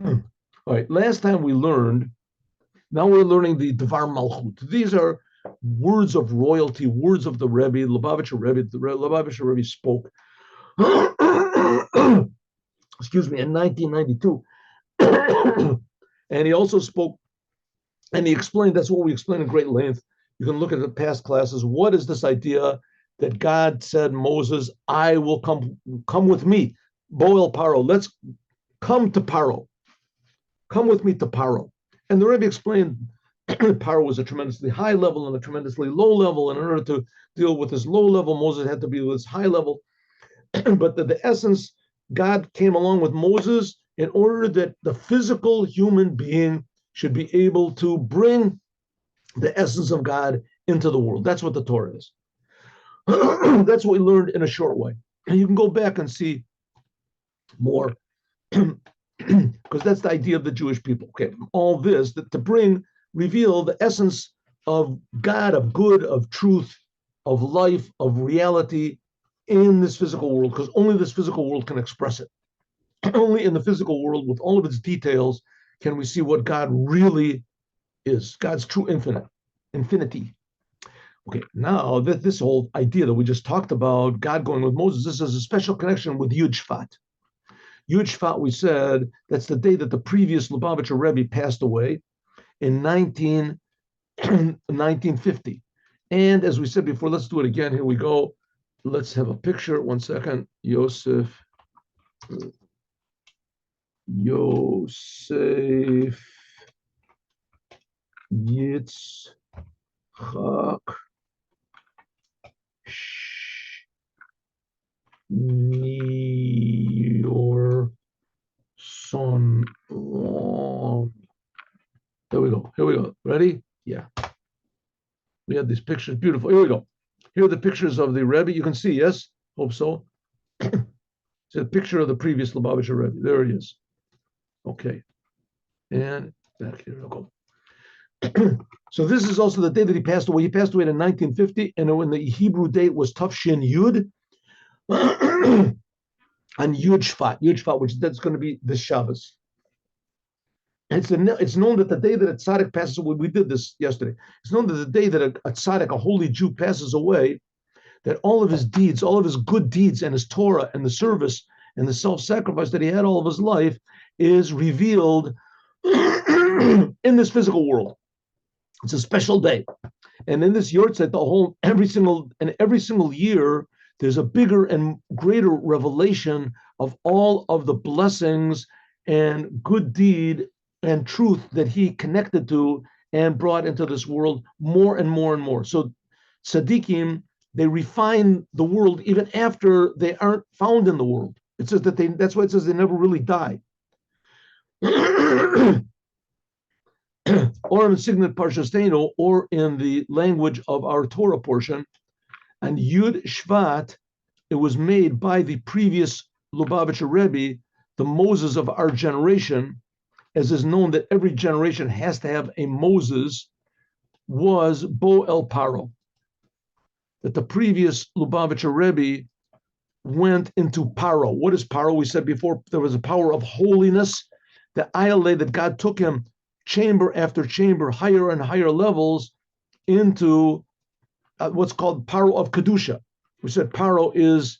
All right, last time we learned, now we're learning the Dvar Malchut. These are words of royalty, words of the Rebbe, Lubavitcher Rebbe. The Lubavitcher Rebbe spoke, excuse me, in 1992. And he also spoke, and he explained, that's what we explained in great length. You can look at the past classes. What is this idea that God said, Moses, I will come with me, Boel Paro, let's come to Paro. Come with me to Paro. And the Rebbe explained Paro was a tremendously high level and a tremendously low level. And in order to deal with this low level, Moses had to be with this high level. But the essence, God came along with Moses in order that the physical human being should be able to bring the essence of God into the world. That's what the Torah is. That's what we learned in a short way. And you can go back and see more because that's the idea of the Jewish people. Okay, all this that to reveal the essence of God, of good, of truth, of life, of reality in this physical world, because only this physical world can express it. Only in the physical world, with all of its details, can we see what God really is. God's true infinity. Okay, now that this whole idea that we just talked about, God going with Moses, this is a special connection with Yud Shvat. Yud Shvat, we said, that's the day that the previous Lubavitcher Rebbe passed away in 1950. And as we said before, let's do it again. Here we go. Let's have a picture. 1 second. Yosef Yitzchak your son. There we go. Here we go. Ready? Yeah. We have these pictures. Beautiful. Here we go. Here are the pictures of the Rebbe. You can see, yes? Hope so. It's a picture of the previous Lubavitcher Rebbe. There it is. Okay. And back here. We'll go. So this is also the day that he passed away. He passed away in 1950, and when the Hebrew date was Tafshin Yud, and Yud Shvat, which that's going to be the Shabbos. It's known that the day that a tzaddik passes away, we did this yesterday. It's known that the day that a tzaddik, a holy Jew, passes away, that all of his deeds, all of his good deeds, and his Torah, and the service, and the self-sacrifice that he had all of his life is revealed in this physical world. It's a special day, and in this Yortzeit, every single year, there's a bigger and greater revelation of all of the blessings and good deed and truth that he connected to and brought into this world more and more and more. So tzaddikim, they refine the world even after they aren't found in the world. It says that's why it says they never really die. Or in Signet Parshasteno, or in the language of our Torah portion, and Yud Shvat, it was made by the previous Lubavitcher Rebbe, the Moses of our generation, as is known that every generation has to have a Moses, was Bo El Paro. That the previous Lubavitcher Rebbe went into Paro. What is Paro? We said before, there was a power of holiness, the ayale, that God took him chamber after chamber, higher and higher levels, into what's called Paro of Kedusha. We said Paro is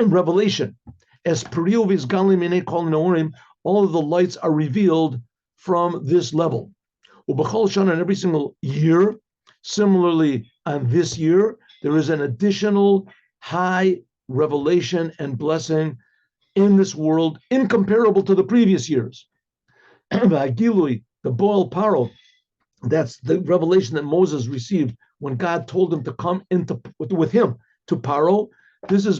revelation. As Periovis Galim Ine Kol Neorim, all of the lights are revealed from this level. Ubachol Shana, in every single year, similarly on this year, there is an additional high revelation and blessing in this world, incomparable to the previous years. The Boel Paro, that's the revelation that Moses received when God told him to come with him to Paro. This is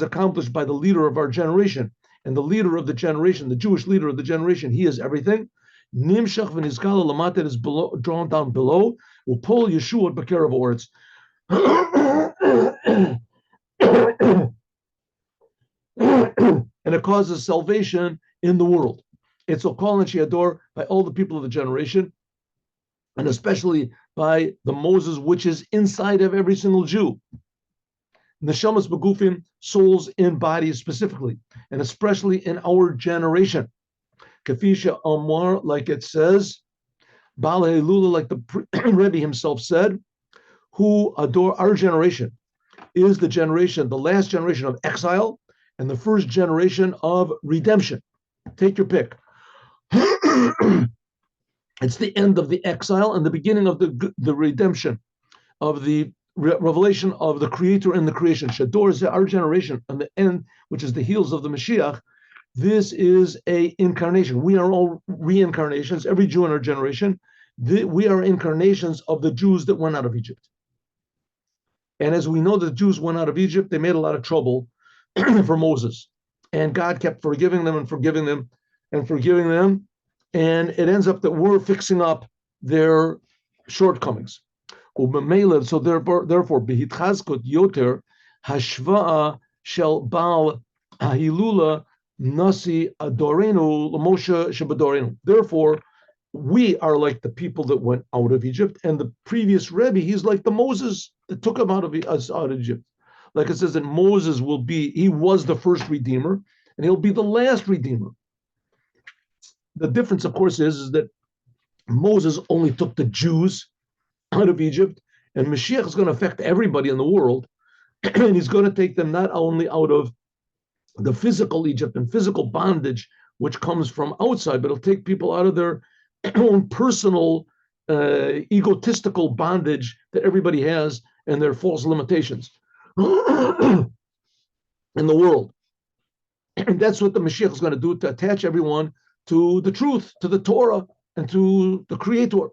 accomplished by the leader of our generation, and the leader of the generation, the Jewish leader of the generation. He is everything. Nimshach v'nizkala lamata is drawn down below. Upol Yeshua b'kerev oretz. And it causes salvation in the world. It's a call and shiador by all the people of the generation, and especially by the Moses, which is inside of every single Jew. Neshamas begufim, souls in bodies specifically, and especially in our generation. Kafisha Amar, like it says, Baal Lula, like the Rebbe himself said, who adore our generation is the generation, the last generation of exile and the first generation of redemption. Take your pick. It's the end of the exile and the beginning of the redemption, of the revelation of the Creator and the creation. Shador is our generation, and the end, which is the heels of the Moshiach. This is a incarnation. We are all reincarnations. Every Jew in our generation, we are incarnations of the Jews that went out of Egypt. And as we know, the Jews went out of Egypt. They made a lot of trouble for Moses, and God kept forgiving them and forgiving them and forgiving them. And it ends up that we're fixing up their shortcomings. So therefore, behitchazkot yoter hashva'a shel baal hahilula nasi adorenu l'moshe shebadorenu. Therefore, we are like the people that went out of Egypt, and the previous Rebbe, he's like the Moses that took him out of Egypt. Like it says that Moses he was the first redeemer, and he'll be the last redeemer. The difference, of course, is that Moses only took the Jews out of Egypt, and Mashiach is going to affect everybody in the world, and he's going to take them not only out of the physical Egypt and physical bondage, which comes from outside, but he'll take people out of their own personal, egotistical bondage that everybody has and their false limitations in the world. And that's what the Mashiach is going to do, to attach everyone to the truth, to the Torah, and to the Creator.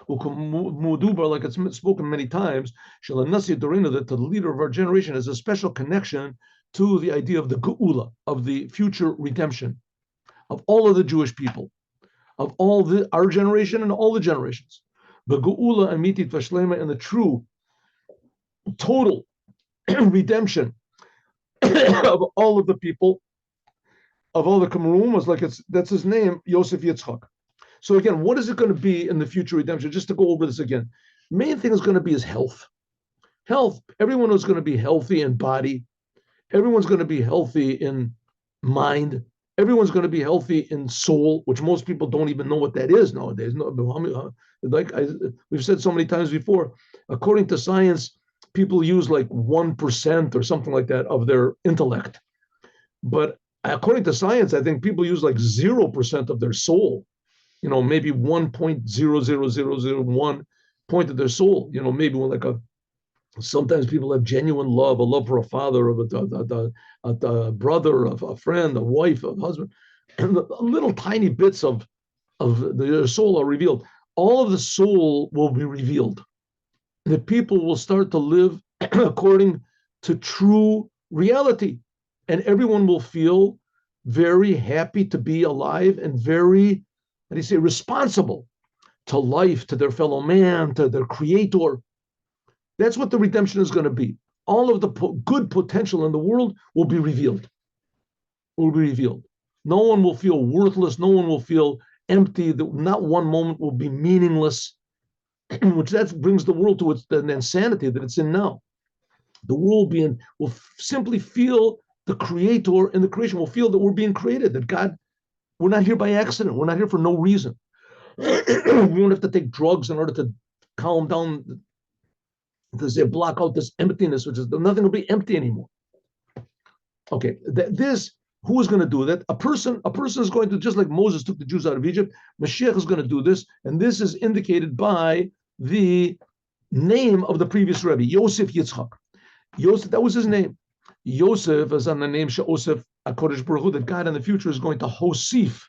Like it's spoken many times, that the leader of our generation has a special connection to the idea of the Geula, of the future redemption of all of the Jewish people, of our generation and all the generations. The Geula amitit vashlema, and the true, total redemption of all of the people, of all the Cameroon, was like that's his name, Yosef Yitzchak. So again, what is it going to be in the future redemption? Just to go over this again, main thing is going to be is health. Health. Everyone is going to be healthy in body. Everyone's going to be healthy in mind. Everyone's going to be healthy in soul, which most people don't even know what that is nowadays. We've said so many times before, according to science, people use like 1% or something like that of their intellect. But according to science, I think people use like 0% of their soul. Maybe 1.00001 point of their soul. Maybe like sometimes people have genuine love, a love for a father, of a brother, of a friend, a wife, a husband, and the little tiny bits of their soul are revealed. All of the soul will be revealed. The people will start to live according to true reality, and everyone will feel very happy to be alive and very, responsible to life, to their fellow man, to their Creator. That's what the redemption is going to be. All of the good potential in the world will be revealed. No one will feel worthless. No one will feel empty. Not one moment will be meaningless, which brings the world to the insanity that it's in now. The world will simply feel the Creator, and the creation will feel that we're being created, that God, we're not here by accident. We're not here for no reason. We don't have to take drugs in order to calm down, to say, block out this emptiness, which is nothing will be empty anymore. Okay, who is going to do that? A person is going to, just like Moses took the Jews out of Egypt, Mashiach is going to do this, and this is indicated by the name of the previous Rebbe, Yosef Yitzchak. Yosef, that was his name. Yosef is on the name She'osef HaKodesh Baruch Hu, that God in the future is going to Hosif,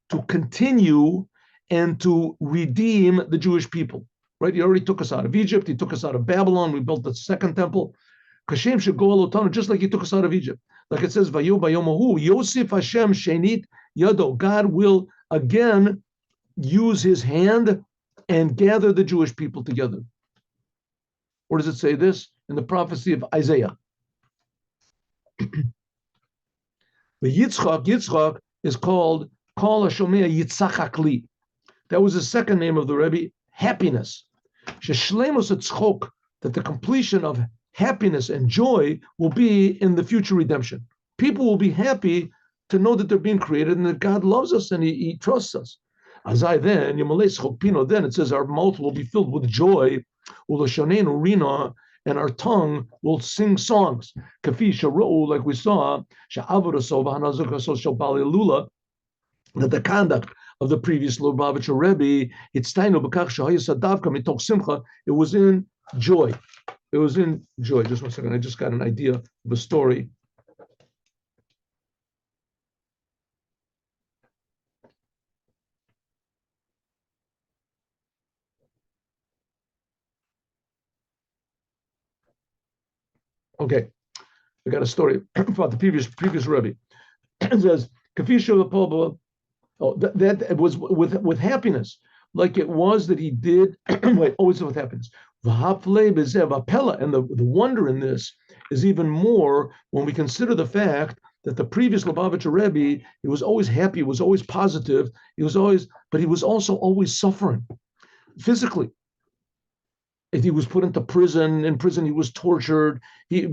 to continue and to redeem the Jewish people. Right? He already took us out of Egypt. He took us out of Babylon. We built the second temple. Kashem Shegol Otanu, just like he took us out of Egypt. Like it says, Vayu Bayomahu, Yosef Hashem Shenit Yado. God will again use his hand and gather the Jewish people together. Where does it say this? In the prophecy of Isaiah. The Yitzchak is called Kol HaShomea Yitzchak Li. That was the second name of the Rebbe, happiness. Sheshlemus Tzchok, that the completion of happiness and joy will be in the future redemption. People will be happy to know that they're being created and that God loves us and He trusts us. Azai then, then it says our mouth will be filled with joy, and our tongue will sing songs. Like we saw, that the conduct of the previous Lubavitcher Rebbe, it was in joy. It was in joy. Just one second. I just got an idea of a story. Okay, I got a story about the previous Rebbe. It says, that it was with happiness, like it was that he did, always with happiness. And the wonder in this is even more when we consider the fact that the previous Lubavitcher Rebbe, he was always happy, he was always positive, but he was also always suffering physically. If he was put into prison, in prison he was tortured. He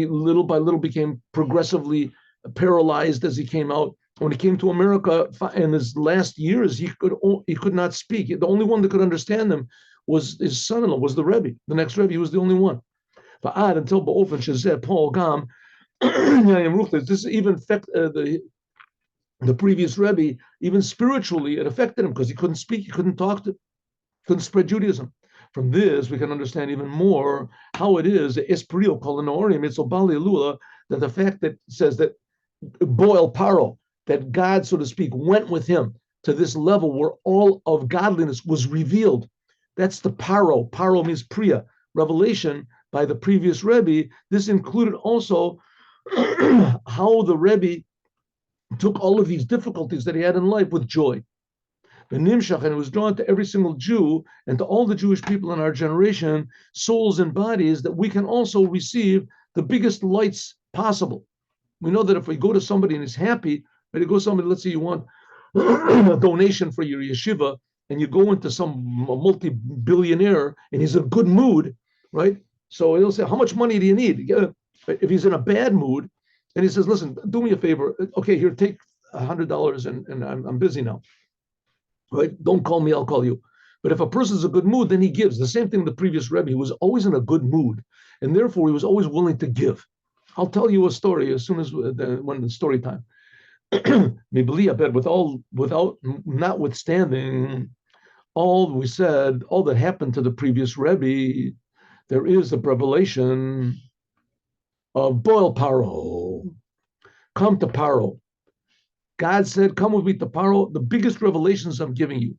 little by little became progressively paralyzed as he came out. When he came to America in his last years, he could not speak. The only one that could understand him was his son-in-law, was the Rebbe. The next Rebbe, he was the only one. But until Ba'ofen Shazeh Paul Gam, this even affected the previous Rebbe, even spiritually, it affected him because he couldn't speak, he couldn't talk, couldn't spread Judaism. From this, we can understand even more how it is that the fact that says that Boil Paro, that God, so to speak, went with him to this level where all of godliness was revealed. That's the Paro. Paro means Priya, revelation by the previous Rebbe. This included also how the Rebbe took all of these difficulties that he had in life with joy. And it was drawn to every single Jew and to all the Jewish people in our generation, souls and bodies, that we can also receive the biggest lights possible. We know that if we go to somebody and he's happy, but you go to somebody, let's say you want a donation for your yeshiva, and you go into some multi-billionaire and he's in a good mood, right? So he'll say, how much money do you need? If he's in a bad mood, and he says, listen, do me a favor. Okay, here, take $100 and I'm busy now. Right? Don't call me, I'll call you. But if a person's in a good mood, then he gives. The same thing the previous Rebbe, he was always in a good mood, and therefore he was always willing to give. I'll tell you a story as soon as when the story time. Without notwithstanding all we said, all that happened to the previous Rebbe, there is the revelation of Boil Paro. Come to Paro. God said, come with me to Paro, the biggest revelations I'm giving you.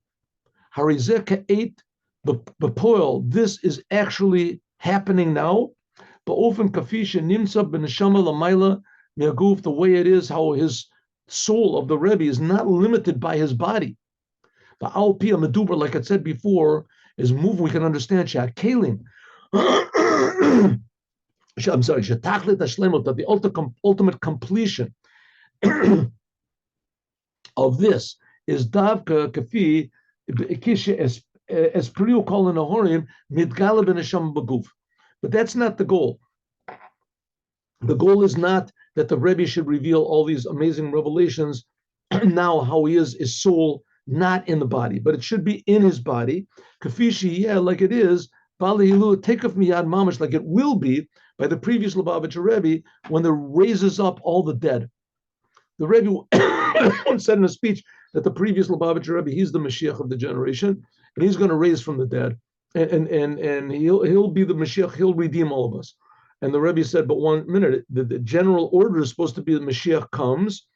Harizeka 8, Bepoil, this is actually happening now. Ba'ofen kafisha nimsa b'neshama l'mayla me'aguf, the way it is, how his soul of the Rebbe is not limited by his body. Ba'al pia medubar, like I said before, is moving, we can understand, sha'kelim. I'm sorry, shetachlit hashlemot, that the ultimate completion of this is davka kafi kisha espriu kol nahorim midgala b'neshama b'guf. But that's not the goal. The goal is not that the Rebbe should reveal all these amazing revelations now how he is his soul, not in the body, but it should be in his body. Kafishi, like it is, take of miyad mamash, like it will be by the previous Lubavitcher Rebbe when there raises up all the dead. The Rebbe said in a speech that the previous Lubavitcher Rebbe, he's the Moshiach of the generation, and he's going to raise from the dead, and he'll be the Moshiach, he'll redeem all of us. And the Rebbe said, but 1 minute, the general order is supposed to be the Moshiach comes,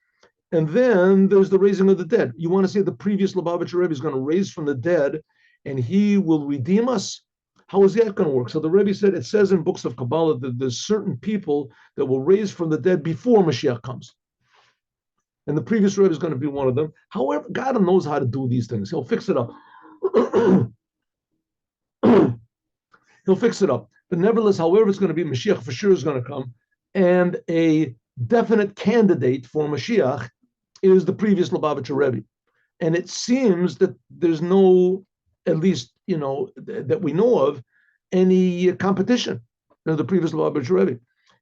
and then there's the raising of the dead. You want to say the previous Lubavitcher Rebbe is going to raise from the dead, and he will redeem us? How is that going to work? So the Rebbe said, it says in books of Kabbalah that there's certain people that will raise from the dead before Moshiach comes. And the previous Rebbe is going to be one of them. However, God knows how to do these things. He'll fix it up. He'll fix it up. But nevertheless, however it's going to be, Mashiach for sure is going to come. And a definite candidate for Mashiach is the previous Lubavitcher Rebbe. And it seems that there's no, at least, that we know of, any competition in the previous Lubavitcher Rebbe.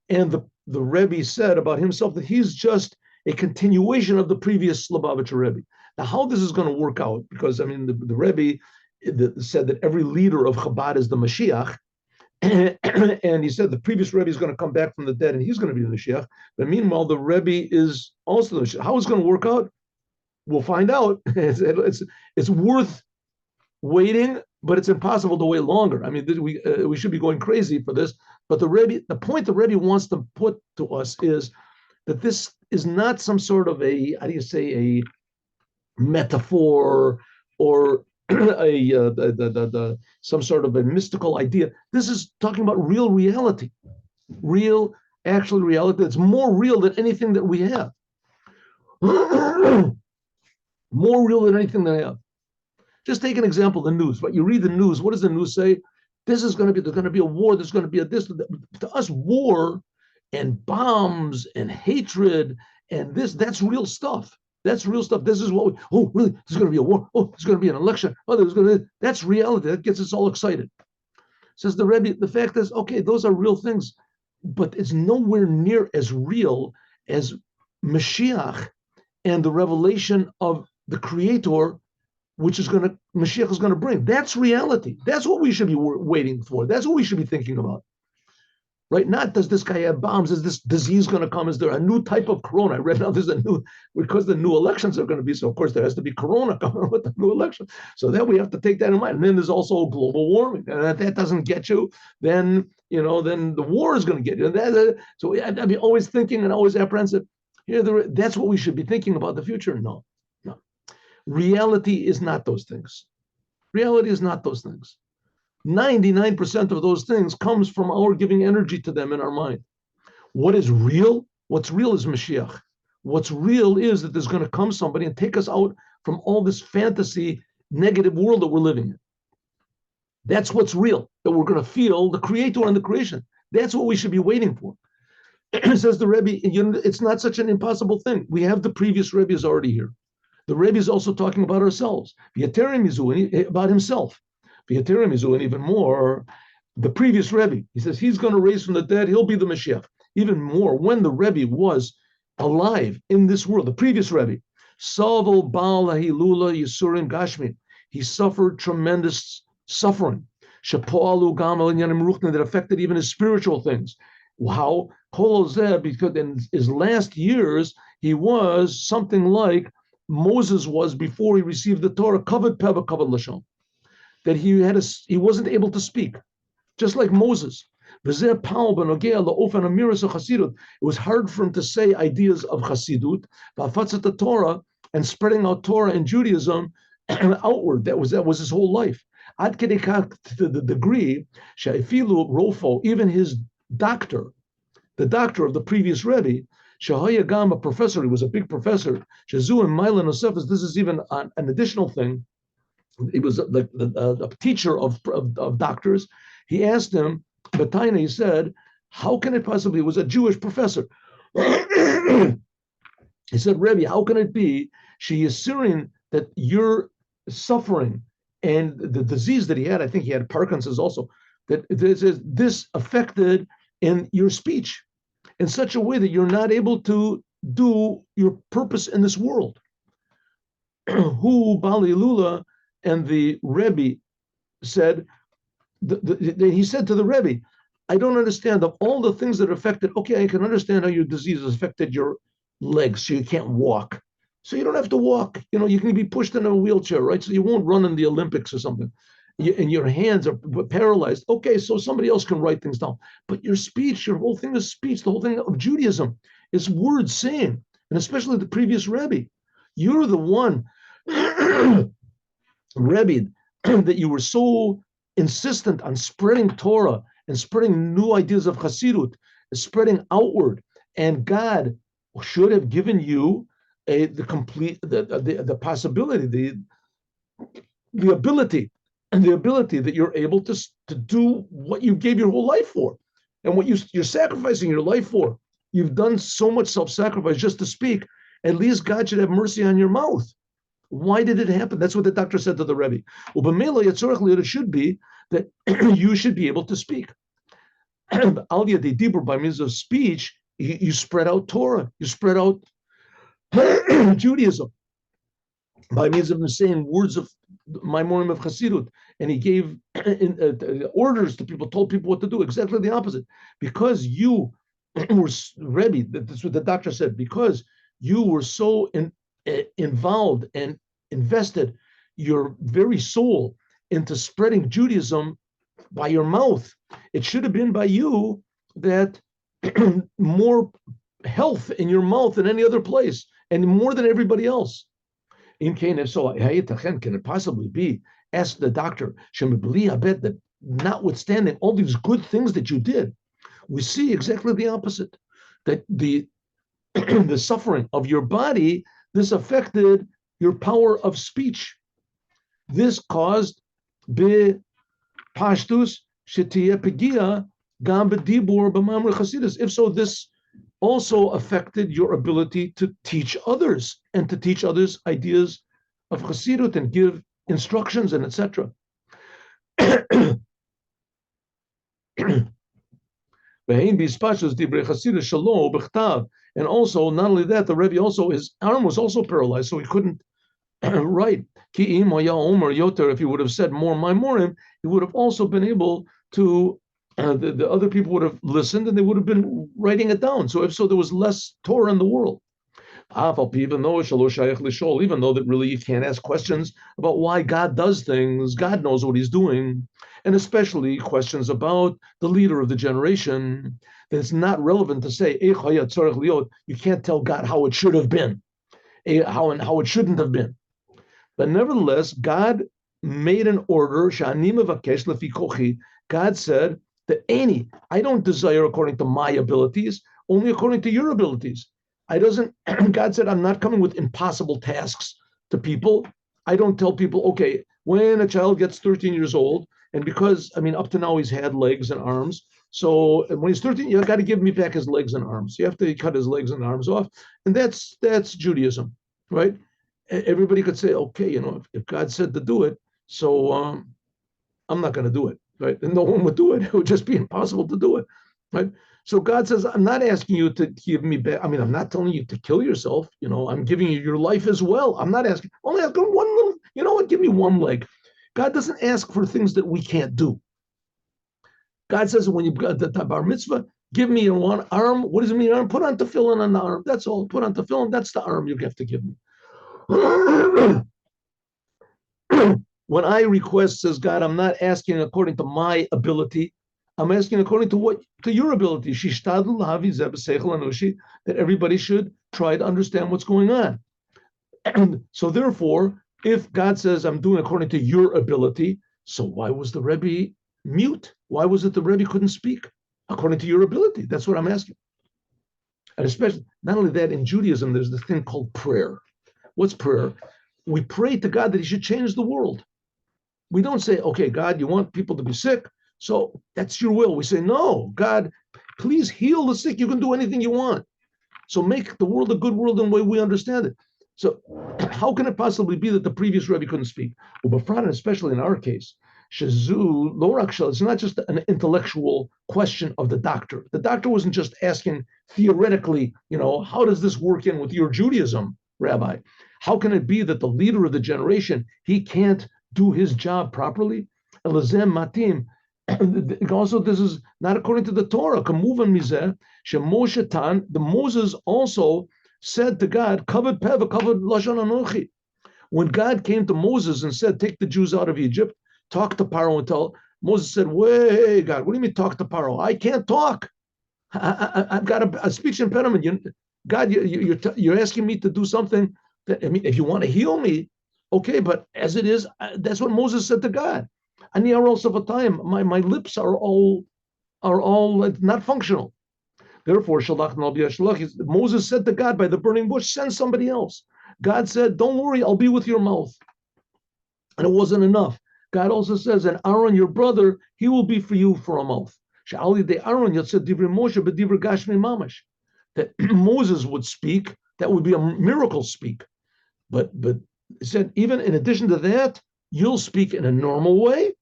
And the Rebbe said about himself that he's just a continuation of the previous Lubavitcher Rebbe. Now, how this is going to work out, because I mean, the Rebbe said that every leader of Chabad is the Moshiach, and he said the previous Rebbe is going to come back from the dead and he's going to be the Mashiach. But meanwhile, the Rebbe is also the Mashiach. How it's going to work out, we'll find out. It's worth waiting, but it's impossible to wait longer. I mean, we should be going crazy for this. But the point the Rebbe wants to put to us is that this is not some sort of a, how do you say, a metaphor or some sort of a mystical idea. This is talking about real reality, real, actual reality that's more real than anything that we have. More real than anything that I have. Just take an example, the news. But you read the news, what does the news say? There's going to be a war, there's going to be a this. To us, war and bombs and hatred and this, that's real stuff. That's real stuff. This is what really, there's going to be a war. Oh, there's going to be an election. Oh, that's reality. That gets us all excited. Says the Rebbe, the fact is, okay, those are real things, but it's nowhere near as real as Mashiach and the revelation of the Creator, which is Mashiach is going to bring. That's reality. That's what we should be waiting for. That's what we should be thinking about. Right? Not does this guy have bombs? Is this disease going to come? Is there a new type of corona? I read now there's a new, because the new elections are going to be, so of course there has to be corona coming with the new election. So then we have to take that in mind. And then there's also global warming. And if that doesn't get you, then, then the war is going to get you. So I mean, always thinking and always apprehensive. That's what we should be thinking about the future. No. Reality is not those things. Reality is not those things. 99% of those things comes from our giving energy to them in our mind. What is real? What's real is Mashiach. What's real is that there's going to come somebody and take us out from all this fantasy, negative world that we're living in. That's what's real, that we're going to feel the Creator and the creation. That's what we should be waiting for. Says the Rebbe, it's not such an impossible thing. We have the previous Rebbe's already here. The Rebbe is also talking about ourselves, about himself. And even more, the previous Rebbe, he says he's going to raise from the dead, he'll be the Mashiach. Even more, when the Rebbe was alive in this world, the previous Rebbe, Savel Baal Hilula Yisurim Gashmi, he suffered tremendous suffering. That affected even his spiritual things. How? Because in his last years, he was something like Moses was before he received the Torah, Kavod Peva Kavod Lashon. That he wasn't able to speak, just like Moses. It was hard for him to say ideas of Chassidut, the Torah, and spreading out Torah and Judaism outward. That was his whole life. To the degree, Rofo, even his doctor, the doctor of the previous Rebbe, a professor, he was a big professor. Shazu and Milan Osefis, this is even an additional thing. He was a teacher of doctors. He asked him, Bataina, he said, how can it possibly, he was a Jewish professor. He said, Rebbe, how can it be, she is Syrian, that you're suffering and the disease that he had, I think he had Parkinson's also, that this affected in your speech in such a way that you're not able to do your purpose in this world. Who Bali Lula and the Rebbe said, he said to the Rebbe, I don't understand of all the things that affected, okay, I can understand how your disease has affected your legs, so you can't walk. So you don't have to walk, you can be pushed in a wheelchair, right? So you won't run in the Olympics or something. And your hands are paralyzed. Okay, so somebody else can write things down. But your speech, your whole thing is speech, the whole thing of Judaism is word saying, and especially the previous Rebbe. You're the one, Rebbe, that you were so insistent on spreading Torah and spreading new ideas of Chassidut, spreading outward. And God should have given you the possibility, the ability, and the ability that you're able to do what you gave your whole life for, and what you're sacrificing your life for. You've done so much self-sacrifice just to speak. At least God should have mercy on your mouth. Why did it happen? That's what the doctor said to the Rebbe. It should be that you should be able to speak. Al Yadei Dibur, by means of speech, you spread out Torah. You spread out Judaism by means of him saying words of Maimonim of Chassidut, and he gave orders to people, told people what to do. Exactly the opposite. Because you were Rebbe, that's what the doctor said, because you were so involved and invested your very soul into spreading Judaism by your mouth. It should have been by you that more health in your mouth than any other place, and more than everybody else. In if so, can it possibly be? Ask the doctor. I bet that notwithstanding all these good things that you did, we see exactly the opposite. That the the suffering of your body, this affected your power of speech. This caused be pashtus shetiya pegia gam bedibur b'mamre chasidus. If so, this also affected your ability to teach others and to teach others ideas of Chassidut and give instructions and etc. And also, not only that, the Rebbe also, his arm was also paralyzed, so he couldn't write. If he would have said more Maimorim, he would have also been able to the other people would have listened and they would have been writing it down. So if so, there was less Torah in the world. Even though that really you can't ask questions about why God does things, God knows what he's doing, and especially questions about the leader of the generation, that it's not relevant to say, you can't tell God how it should have been, how it shouldn't have been. But nevertheless, God made an order, God said, that I don't desire according to my abilities, only according to your abilities. God said, I'm not coming with impossible tasks to people. I don't tell people, okay, when a child gets 13 years old, and because, up to now he's had legs and arms, so when he's 13, you got to give me back his legs and arms. You have to cut his legs and arms off. And that's Judaism, right? Everybody could say, okay, if God said to do it, so I'm not going to do it. Right? And no one would do it. It would just be impossible to do it. Right? So God says, I'm not asking you to give me back. I'm not telling you to kill yourself. I'm giving you your life as well. I'm not asking, only asking one little, give me one leg. God doesn't ask for things that we can't do. God says, when you've got the bar mitzvah, give me your one arm. What does it mean? Arm? Put on tefillin on the arm. That's all. Put on tefillin. That's the arm you have to give me. When I request, says God, I'm not asking according to my ability. I'm asking according to your ability. That everybody should try to understand what's going on. And so therefore, if God says I'm doing according to your ability, so why was the Rebbe mute? Why was it the Rebbe couldn't speak according to your ability? That's what I'm asking. And especially, not only that, in Judaism, there's this thing called prayer. What's prayer? We pray to God that he should change the world. We don't say, okay, God, you want people to be sick, so that's your will. We say, no, God, please heal the sick. You can do anything you want. So make the world a good world in the way we understand it. So how can it possibly be that the previous Rebbe couldn't speak? Well, especially in our case, it's not just an intellectual question of the doctor. The doctor wasn't just asking theoretically, how does this work in with your Judaism, Rabbi? How can it be that the leader of the generation, he can't do his job properly? Matim. Also, this is not according to the Torah. The Moses also said to God, "Kavod Pev, Kavod Lashon Anochi." When God came to Moses and said, "Take the Jews out of Egypt," talk to Paro and tell. Moses said, "Wait, God, what do you mean talk to Paro? I can't talk. I've got a speech impediment. God, you're asking me to do something that, if you want to heal me, okay, but as it is, that's what Moses said to God. Ani aros of a time, my lips are all not functional. Therefore, Moses said to God by the burning bush, send somebody else. God said, don't worry, I'll be with your mouth. And it wasn't enough. God also says, and Aaron, your brother, he will be for you for a mouth. That Moses would speak, that would be a miracle speak. But it said, even in addition to that, you'll speak in a normal way,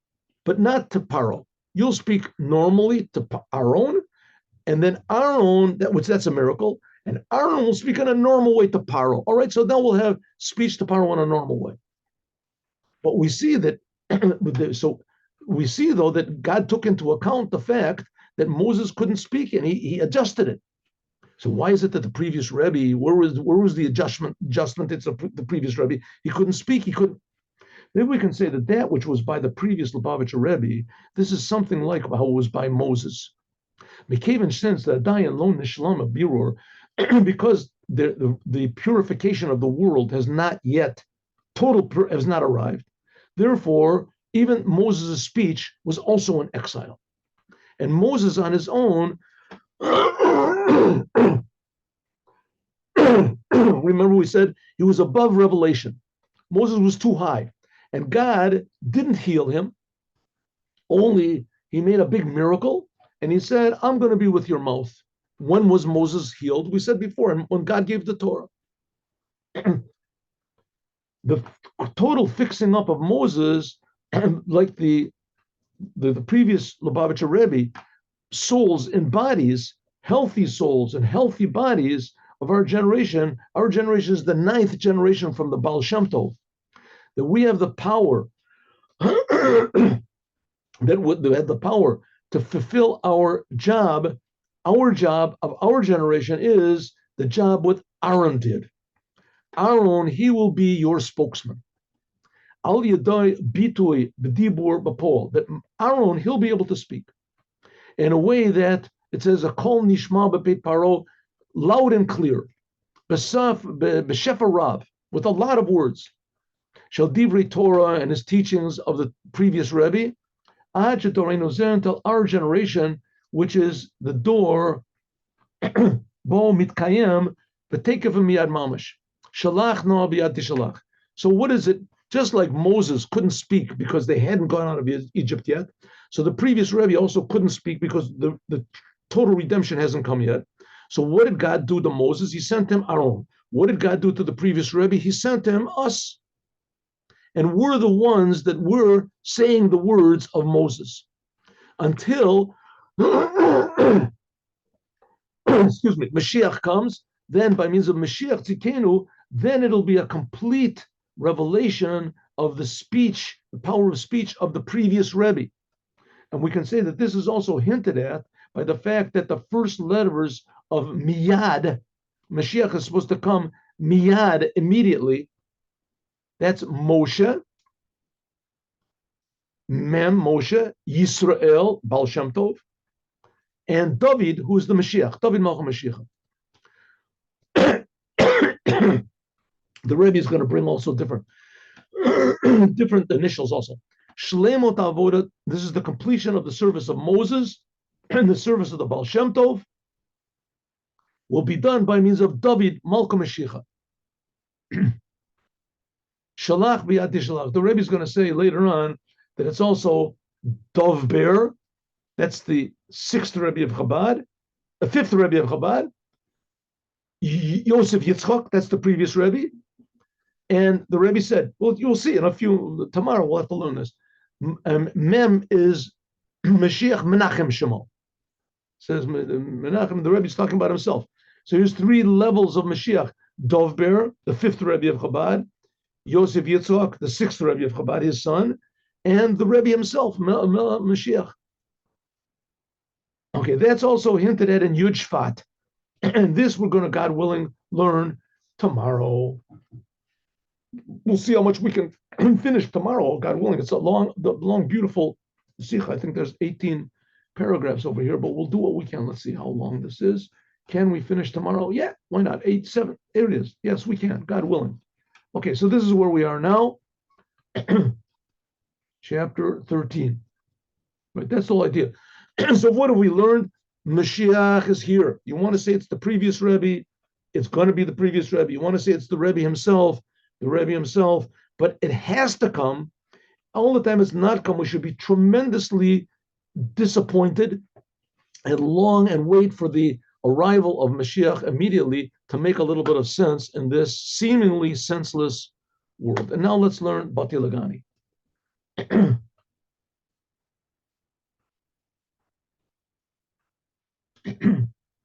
but not to Paro. You'll speak normally to Aaron, and then Aaron, that's a miracle, And Aaron will speak in a normal way to Paro. All right, so then we'll have speech to Paro in a normal way. But we see that, so we see though that God took into account the fact that Moses couldn't speak, and he adjusted it. So why is it that the previous Rebbe, where was the adjustment? It's the previous Rebbe. He couldn't speak. He couldn't. Maybe we can say that which was by the previous Lubavitcher Rebbe, this is something like how it was by Moses. McCaven sense that Dayan Lo Nishlam Birur, because the purification of the world has not yet has not arrived. Therefore, even Moses' speech was also in exile. And Moses on his own, remember we said he was above revelation. Moses was too high. And God didn't heal him, only he made a big miracle. And he said, I'm going to be with your mouth. When was Moses healed? We said before, and when God gave the Torah. The total fixing up of Moses, like the previous Lubavitcher Rebbe, souls and bodies, healthy souls and healthy bodies of our generation is the 9th generation from the Baal Shem Tov, that we have the power, that had the power to fulfill our job. Our job of our generation is the job what Aaron did. Aaron, he will be your spokesman. Al Yadai Bitui B'dibur B'pol, that Aaron, he'll be able to speak in a way that it says a kol nishma b'peit paro, loud and clear, b'shefa rav, with a lot of words. Shel divrei Torah and his teachings of the previous Rebbe, ad shetorenu zeh, until our generation, which is the door, bo mitkayem v'tekev miyad mamash, shalach noah biyad tishalach. So what is it? Just like Moses couldn't speak because they hadn't gone out of Egypt yet, so the previous Rebbe also couldn't speak because the total redemption hasn't come yet. So what did God do to Moses? He sent him Aaron. What did God do to the previous Rebbe? He sent him us. And we're the ones that were saying the words of Moses until, excuse me, Moshiach comes. Then by means of Moshiach Tzidkenu, then it'll be a complete revelation of the speech, the power of speech of the previous Rebbe. And we can say that this is also hinted at by the fact that the first letters of Miyad, Mashiach is supposed to come Miyad, immediately. That's Moshe, Mem, Moshe, Yisrael, Baal Shem Tov, and David, who is the Mashiach, David Malchut Mashiach. The Rebbe is going to bring also different initials also. Shlemot Avoda, this is the completion of the service of Moses and the service of the Baal Shem Tov will be done by means of David Malchut Mashiach. Shalach b'yad tishalach. The Rebbe is going to say later on that it's also Dov Ber, that's the 6th Rebbe of Chabad, the 5th Rebbe of Chabad, Yosef Yitzchak, that's the previous Rebbe. And the Rebbe said, well, you'll see in a few, tomorrow we'll have to learn this. Mem is Mashiach Menachem Shemo. Says Menachem, the Rebbe is talking about himself. So here's 3 levels of Mashiach. Dov Ber, the 5th Rebbe of Chabad, Yosef Yitzchak, the 6th Rebbe of Chabad, his son, and the Rebbe himself, Mashiach. Okay, that's also hinted at in Yud Shvat. And this we're going to, God willing, learn tomorrow. We'll see how much we can finish tomorrow, God willing. It's a long, beautiful sikh. I think there's 18 paragraphs over here, but we'll do what we can. Let's see how long this is. Can we finish tomorrow? Yeah, why not? 8, 7, there it is. Yes, we can, God willing. Okay, so this is where we are now. Chapter 13. Right, that's the whole idea. So what have we learned? Mashiach is here. You want to say it's the previous Rebbe, it's going to be the previous Rebbe. You want to say it's the Rebbe himself, but it has to come. All the time it's not come, we should be tremendously disappointed and long and wait for the arrival of Mashiach immediately to make a little bit of sense in this seemingly senseless world. And now let's learn Bati Lagani.